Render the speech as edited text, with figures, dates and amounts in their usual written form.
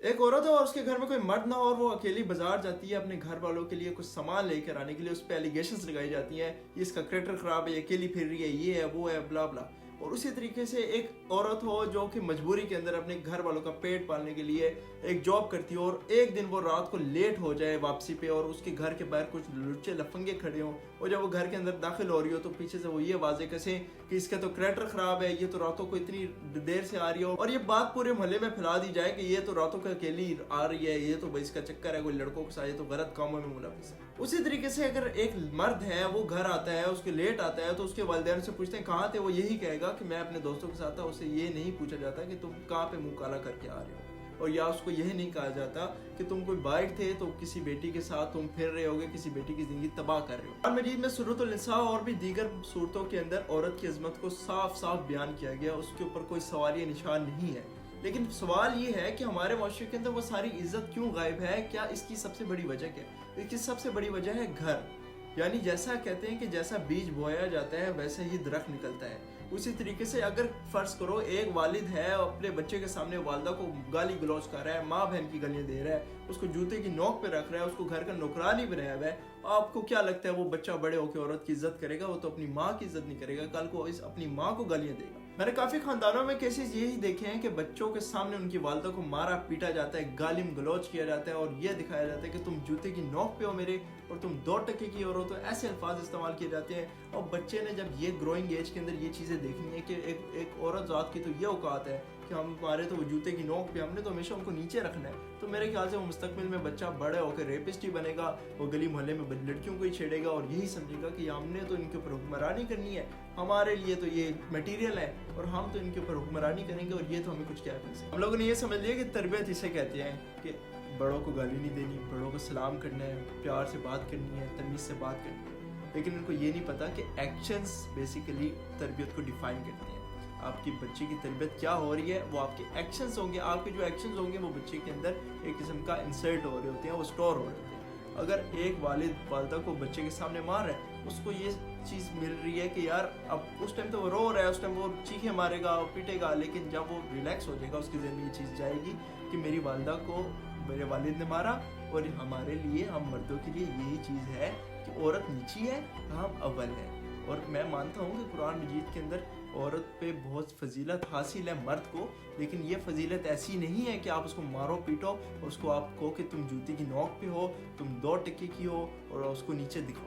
ایک عورت ہے اور اس کے گھر میں کوئی مرد نہ ہو اور وہ اکیلی بازار جاتی ہے اپنے گھر والوں کے لیے کچھ سامان لے کر آنے کے لیے. اس پہ ایلیگیشنز لگائی جاتی ہیں, یہ اس کا کریکٹر خراب ہے, یہ اکیلی پھر رہی ہے, یہ ہے وہ ہے بلا بلا. اور اسی طریقے سے ایک عورت ہو جو کہ مجبوری کے اندر اپنے گھر والوں کا پیٹ پالنے کے لیے ایک جاب کرتی ہو, اور ایک دن وہ رات کو لیٹ ہو جائے واپسی پہ اور اس کے گھر کے باہر کچھ لچے لفنگے کھڑے ہوں, اور جب وہ گھر کے اندر داخل ہو رہی ہو تو پیچھے سے وہ یہ واضح کسیں کہ اس کا تو کریکٹر خراب ہے, یہ تو راتوں کو اتنی دیر سے آ رہی ہو, اور یہ بات پورے محلے میں پھیلا دی جائے کہ یہ تو راتوں کو اکیلی آ رہی ہے, یہ تو اس کا چکر ہے, کوئی لڑکوں کے ساتھ, یہ تو غلط کاموں میں ملوث ہے. اسی طریقے سے اگر ایک مرد ہے وہ گھر آتا ہے, اس کے لیٹ آتا ہے, تو اس کے والدین سے پوچھتے ہیں کہاں تھے, وہ یہی کہے گا کہ میں اپنے دوستوں کے ساتھ تھا. اسے یہ نہیں پوچھا جاتا کہ تم کہاں پہ منہ کالا کر کے آ رہے ہو, اور یا اس کو یہ نہیں کہا جاتا کہ تم کوئی باہر تھے تو کسی بیٹی کے ساتھ تم پھر رہے ہوگے, کسی بیٹی کی زندگی تباہ کر رہے ہو. قرآن مجید میں سورۃ النساء اور بھی دیگر صورتوں کے اندر عورت کی عظمت کو صاف صاف بیان کیا گیا, اس کے اوپر کوئی سوالیہ نشان نہیں ہے. لیکن سوال یہ ہے کہ ہمارے معاشرے کے اندر وہ ساری عزت کیوں غائب ہے؟ کیا اس کی سب سے بڑی وجہ کیا ہے؟ اس کی سب سے بڑی وجہ ہے گھر. یعنی جیسا کہتے ہیں کہ جیسا بیج بویا جاتا ہے ویسے ہی درخت نکلتا ہے. اسی طریقے سے اگر فرض کرو ایک والد ہے اپنے بچے کے سامنے والدہ کو گالی گلوچ کر رہا ہے, ماں بہن کی گالیاں دے رہا ہے, اس کو جوتے کی نوک پہ رکھ رہا ہے, اس کو گھر کا نوکرانی بنایا ہوا ہے, آپ کو کیا لگتا ہے وہ بچہ بڑے ہو کے عورت کی عزت کرے گا؟ وہ تو اپنی ماں کی عزت نہیں کرے گا, کل کو اپنی ماں کو گالیاں دے گا. میں نے کافی خاندانوں میں کیسز یہی دیکھے ہیں کہ بچوں کے سامنے ان کی والدہ کو مارا پیٹا جاتا ہے, گالم گلوچ کیا جاتا ہے, اور یہ دکھایا جاتا ہے کہ تم جوتے کی نوک پہ ہو میرے, اور تم 2 ٹکے کی ہو, تو ایسے الفاظ استعمال کیے جاتے ہیں. اور بچے نے جب یہ گروئنگ ایج کے اندر یہ چیزیں دیکھنی ہے کہ ایک عورت ذات کی تو یہ اوقات ہے کہ ہم ہمارے تو وہ جوتے کی نوک پہ, ہم نے تو ہمیشہ ان کو نیچے رکھنا ہے, تو میرے خیال سے وہ مستقبل میں بچہ بڑے ہو کے ریپسٹ ہی بنے گا, وہ گلی محلے میں لڑکیوں کو ہی چھیڑے گا, اور یہی سمجھے گا کہ ہم نے تو ان کے اوپر حکمرانی کرنی ہے, ہمارے لیے تو یہ میٹیریل ہے اور ہم تو ان کے اوپر حکمرانی کریں گے, اور یہ تو ہمیں کچھ کیا کر سکتے. ہم لوگوں نے یہ سمجھ لیا کہ تربیت اسے کہتے ہیں کہ بڑوں کو گالی نہیں دینی, بڑوں کو سلام کرنا ہے, پیار سے بات کرنی ہے, تمیز سے بات کرنی ہے. لیکن ان کو یہ نہیں پتا کہ ایکشنز بیسیکلی تربیت کو ڈیفائن کرتے ہیں. آپ کی بچے کی تربیت کیا ہو رہی ہے وہ آپ کے ایکشنز ہوں گے, آپ کے جو ایکشنز ہوں گے وہ بچے کے اندر ایک قسم کا انسرٹ ہو رہے ہوتے ہیں, وہ سٹور ہو رہے ہوتے ہیں. اگر ایک والدہ کو بچے کے سامنے مار رہا ہے, اس کو یہ چیز مل رہی ہے کہ یار اب اس ٹائم تو وہ رو رہا ہے, اس ٹائم وہ چیخیں مارے گا, پیٹے گا, لیکن جب وہ ریلیکس ہو جائے گا اس کے ذہن میں یہ چیز جائے گی کہ میری والدہ کو میرے والد نے مارا, اور ہمارے لیے, ہم مردوں کے لیے یہی چیز ہے کہ عورت نیچی ہے, ہم اول ہیں. اور میں مانتا ہوں کہ قرآن مجید کے اندر عورت پہ بہت فضیلت حاصل ہے مرد کو, لیکن یہ فضیلت ایسی نہیں ہے کہ آپ اس کو مارو پیٹو, اس کو آپ کہو کہ تم جوتی کی نوک پہ ہو, تم 2 ٹکے کی ہو, اور اس کو نیچے دکھاؤ.